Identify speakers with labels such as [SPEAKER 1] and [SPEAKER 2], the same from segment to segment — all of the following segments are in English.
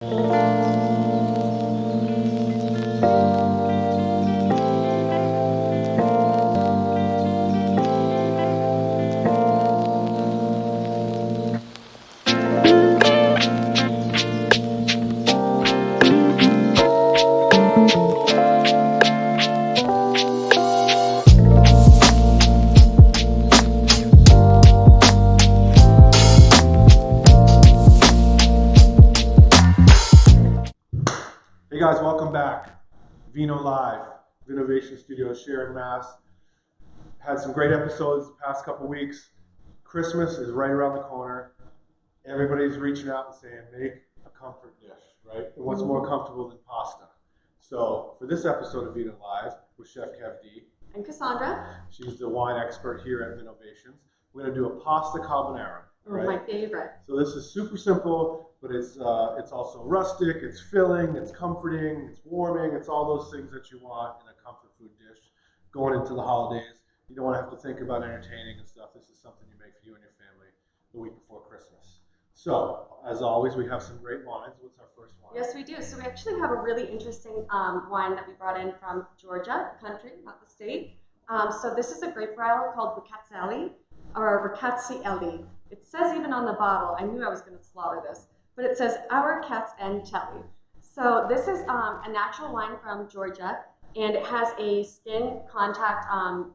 [SPEAKER 1] Hey guys, welcome back. VINO Live, Innovation Studios, Sharon, Mass. Had some great episodes the past couple weeks. Christmas is right around the corner. Everybody's reaching out and saying, make a comfort dish, right? And what's more comfortable than pasta? So for this episode of VINO Live with Chef Kev D.
[SPEAKER 2] And Cassandra.
[SPEAKER 1] She's the wine expert here at Innovations. We're gonna do a pasta carbonara. Right?
[SPEAKER 2] My favorite.
[SPEAKER 1] So this is super simple, but it's also rustic, it's filling, it's comforting, it's warming, it's all those things that you want in a comfort food dish. Going into the holidays, you don't want to have to think about entertaining and stuff. This is something you make for you and your family the week before Christmas. So, as always, we have some great wines. What's our first wine?
[SPEAKER 2] Yes, we do. So we actually have a really interesting wine that we brought in from Georgia, the country, not the state. So this is a grape varietal called Ricazzelli, or Ricazzelli. It says even on the bottle, I knew I was going to slaughter this, but it says Our Cats and Telly. So this is a natural wine from Georgia, and it has a skin contact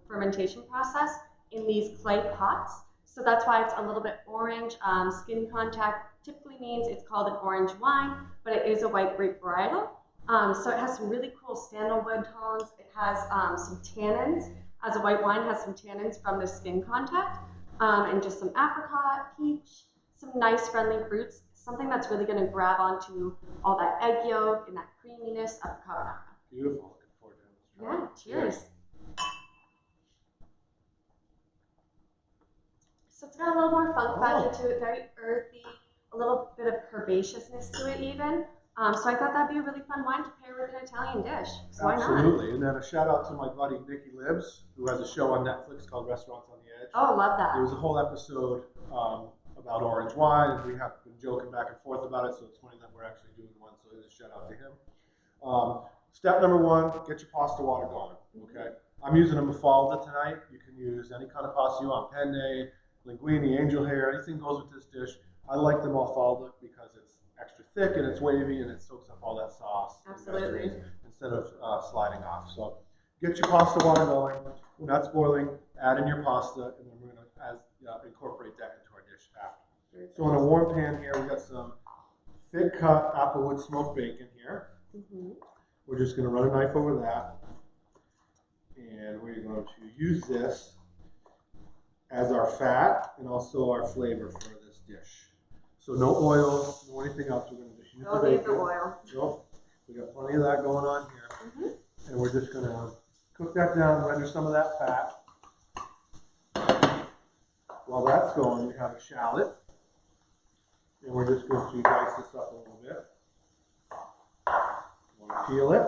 [SPEAKER 2] fermentation process in these clay pots. So that's why it's a little bit orange. Skin contact typically means it's called an orange wine, but it is a white grape varietal. So it has some really cool sandalwood tones. It has some tannins. As a white wine, it has some tannins from the skin contact. And just some apricot, peach, some nice friendly fruits, something that's really going to grab onto all that egg yolk and that creaminess of the carbonara.
[SPEAKER 1] Beautiful. Looking forward to it.
[SPEAKER 2] Yeah, cheers. So it's got a little more funk factor to it, very earthy, a little bit of herbaceousness to it even. So I thought that'd be a really fun wine to pair with an Italian dish. So why not?
[SPEAKER 1] Absolutely. And then a shout out to my buddy Nikki Libs, who has a show on Netflix called Restaurants on the Edge.
[SPEAKER 2] Oh, love that.
[SPEAKER 1] There was a whole episode about orange wine, and we have been joking back and forth about it, so it's funny that we're actually doing one, so a shout out to him. Step number one, get your pasta water going, okay? I'm using a mafalda tonight. You can use any kind of pasta you want, penne, linguine, angel hair, anything goes with this dish. I like the mafalda because it's extra thick and it's wavy and it soaks up all that sauce.
[SPEAKER 2] Absolutely.
[SPEAKER 1] Instead of sliding off. So get your pasta water going. When that's boiling, add in your pasta, and then we're going to incorporate that into our dish after. So in a warm pan here, we got some thick cut applewood smoked bacon here. We're just going to run a knife over that, and we're going to use this as our fat and also our flavor for this dish. So no oil, no anything else. We're going to just use the bacon.
[SPEAKER 2] Don't need the oil.
[SPEAKER 1] Nope. We got plenty of that going on here. And we're just going to cook that down, render some of that fat. While that's going, we have a shallot. And we're just going to dice this up a little bit. We're going to peel it.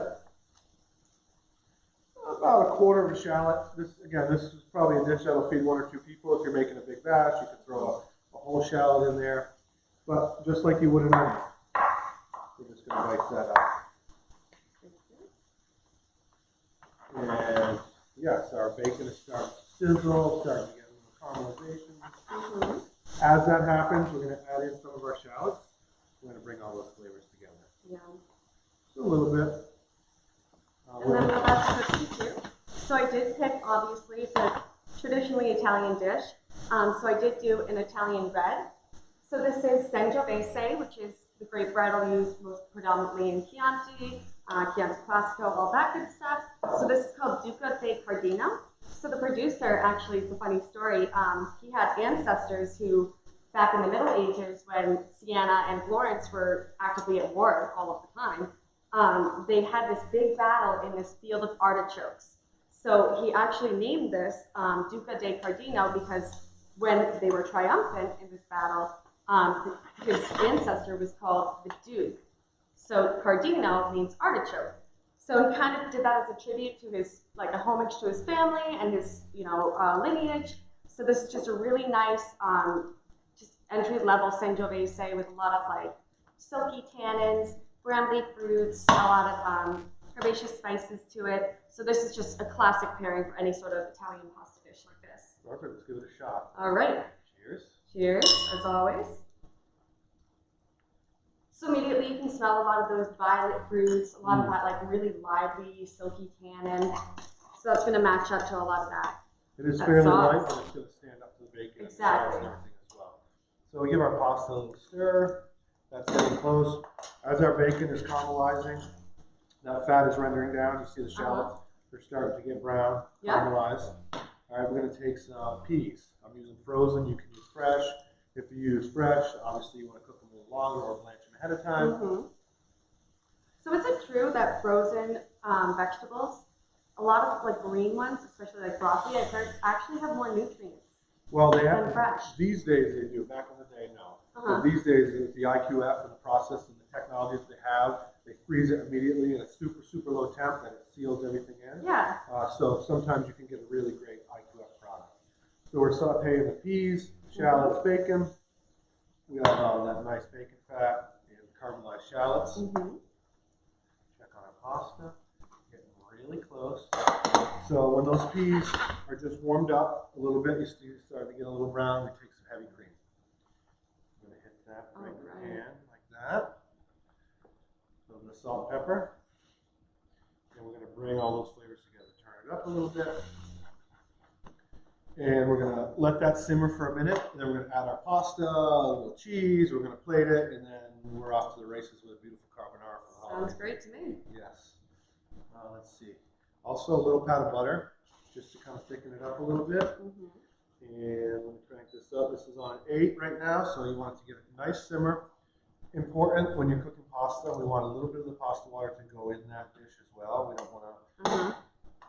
[SPEAKER 1] About a quarter of a shallot. This is probably a dish that'll feed one or two people. If you're making a big batch, you could throw a whole shallot in there. But just like you would an onion, we're just going to dice that up. And yes, our bacon is starting to sizzle, starting to get a little caramelization. As that happens, we're going to add in some of our shallots. We're going to bring all those flavors together.
[SPEAKER 2] Yeah.
[SPEAKER 1] Just a little bit.
[SPEAKER 2] And then we'll add cookies too. So I did pick, obviously, it's a traditionally Italian dish. So I did do an Italian red. So this is Sangiovese, which is the grape varietal used most predominantly in Chianti, Chianti Classico, all that good stuff. So this is called Duca de Cardino. So the producer, actually, it's a funny story. He had ancestors who, back in the Middle Ages, when Siena and Florence were actively at war all of the time, they had this big battle in this field of artichokes. So he actually named this Duca de Cardino because when they were triumphant in this battle, his ancestor was called the Duke. So Cardino means artichoke. So he kind of did that as a tribute to his, like a homage to his family and his, lineage. So this is just a really nice, just entry-level Sangiovese with a lot of silky tannins, brambly fruits, a lot of herbaceous spices to it. So this is just a classic pairing for any sort of Italian pasta dish like this.
[SPEAKER 1] Perfect, let's give it a shot.
[SPEAKER 2] All right.
[SPEAKER 1] Cheers.
[SPEAKER 2] Cheers, as always. So immediately you can smell a lot of those violet fruits, a lot of that like really lively, silky tannin. So that's going to match up to a lot of that.
[SPEAKER 1] It is
[SPEAKER 2] that
[SPEAKER 1] fairly
[SPEAKER 2] sauce.
[SPEAKER 1] light, but it's going to stand up to the bacon
[SPEAKER 2] Exactly.
[SPEAKER 1] and everything as well. So we give our pasta a little stir. That's getting close. As our bacon is caramelizing, that fat is rendering down. You see the shallots, they're starting to get brown, caramelized. All right, we're going to take some peas. I'm using frozen. You can use fresh. If you use fresh, obviously you want to cook them a little longer or blanch them ahead of time.
[SPEAKER 2] So is it true that frozen vegetables, a lot of like green ones, especially like broccoli, I've heard actually have more nutrients?
[SPEAKER 1] Well, they have
[SPEAKER 2] than fresh.
[SPEAKER 1] these days they do. Back in the day, no. But these days, with the IQF and the process and the technologies they have, they freeze it immediately at a super low temp, and it seals everything in.
[SPEAKER 2] Yeah.
[SPEAKER 1] So sometimes you can get a really great IQF product. So we're sauteing the peas, shallots, bacon. We have that nice bacon fat and caramelized shallots. Check on our pasta. Getting really close. So when those peas are just warmed up a little bit, you start to get a little brown. We take some heavy cream. I'm going to hit that right in the pan like that. A little bit of salt and pepper. And we're going to bring all those flavors together. Turn it up a little bit. And we're going to let that simmer for a minute. And then we're going to add our pasta, a little cheese. We're going to plate it. And then we're off to the races with a beautiful carbonara for the holidays.
[SPEAKER 2] Sounds great to me.
[SPEAKER 1] Yes. Let's see. Also a little pat of butter, just to kind of thicken it up a little bit. And let me crank this up. This is on an 8 right now, so you want it to get a nice simmer. Important when you're cooking pasta, we want a little bit of the pasta water to go in that dish as well. We don't want to,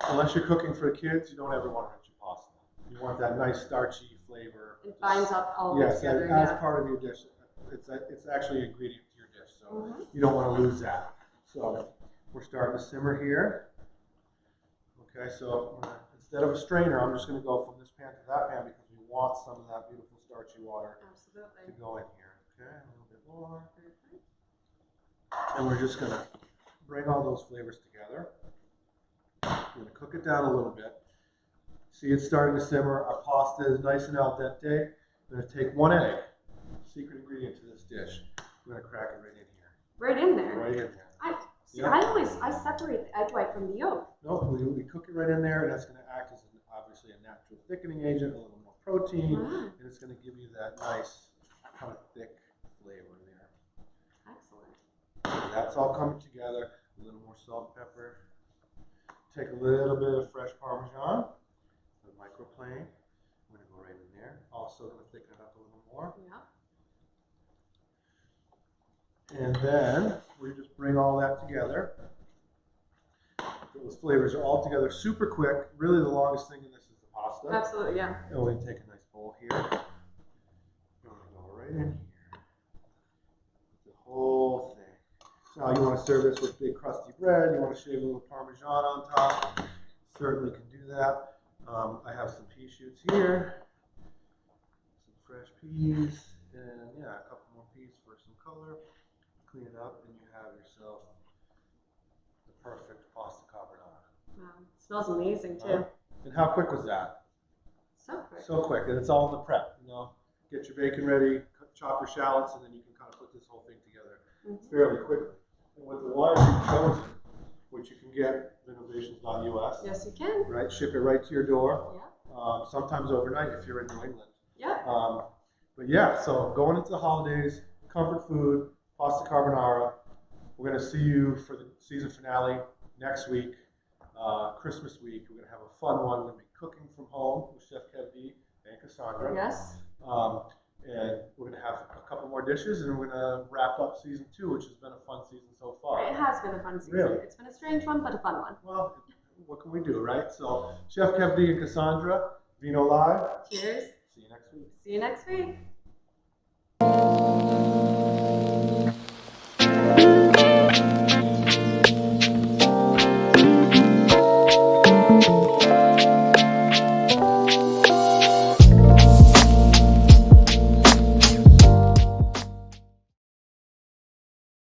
[SPEAKER 1] unless you're cooking for the kids, you don't ever want to rinse your pasta. You want that nice starchy flavor.
[SPEAKER 2] It binds up all of it together.
[SPEAKER 1] Yes, as part of your dish. It's actually an ingredient to your dish, so you don't want to lose that. So we're starting to simmer here. Okay, so instead of a strainer, I'm just going to go from this pan to that pan because we want some of that beautiful starchy water to go in here. Okay, a little bit more. And we're just going to bring all those flavors together. We're going to cook it down a little bit. See, it's starting to simmer. Our pasta is nice and al dente. We're going to take 1 egg, secret ingredient to this dish. We're going to crack it right in here.
[SPEAKER 2] Right in there?
[SPEAKER 1] Right in there.
[SPEAKER 2] I separate the egg white from the yolk.
[SPEAKER 1] No, we cook it right in there, and that's going to act as obviously a natural thickening agent, a little more protein, and it's going to give you that nice kind of thick flavor there.
[SPEAKER 2] Excellent.
[SPEAKER 1] So that's all coming together. A little more salt and pepper. Take a little bit of fresh Parmesan, a microplane. I'm going to go right in there. Also going to thicken it up a little more. And then we just bring all that together. Those flavors are all together super quick. Really the longest thing in this is the pasta.
[SPEAKER 2] Absolutely, yeah.
[SPEAKER 1] And we take a nice bowl here. We're going to go right in here. The whole thing. So you want to serve this with big crusty bread. You want to shave a little Parmesan on top. Certainly can do that. I have some pea shoots here. Some fresh peas. And yeah, a couple more peas for some color. Clean it up, and you have yourself the perfect pasta carbonara.
[SPEAKER 2] Wow, it smells amazing too.
[SPEAKER 1] And how quick was that?
[SPEAKER 2] So quick.
[SPEAKER 1] So quick, and it's all in the prep. You know, get your bacon ready, chop your shallots, and then you can kind of put this whole thing together fairly quickly. And with the wines you've chosen, which you can get at innovations.us.
[SPEAKER 2] Yes, you can.
[SPEAKER 1] Right, ship it right to your door.
[SPEAKER 2] Yeah.
[SPEAKER 1] Sometimes overnight if you're in New England.
[SPEAKER 2] Yeah.
[SPEAKER 1] But yeah, so going into the holidays, comfort food. Pasta carbonara. We're going to see you for the season finale next week, Christmas week. We're going to have a fun one. We're going to be cooking from home with Chef Kevdi and Cassandra.
[SPEAKER 2] Yes.
[SPEAKER 1] And we're going to have a couple more dishes, and we're going to wrap up season 2, which has been a fun season so far.
[SPEAKER 2] It has been a fun season.
[SPEAKER 1] Really?
[SPEAKER 2] It's been a strange one, but a fun one.
[SPEAKER 1] Well, what can we do, right? So, Chef Kevdi and Cassandra, Vino Live.
[SPEAKER 2] Cheers.
[SPEAKER 1] See you next week.
[SPEAKER 2] See you next week.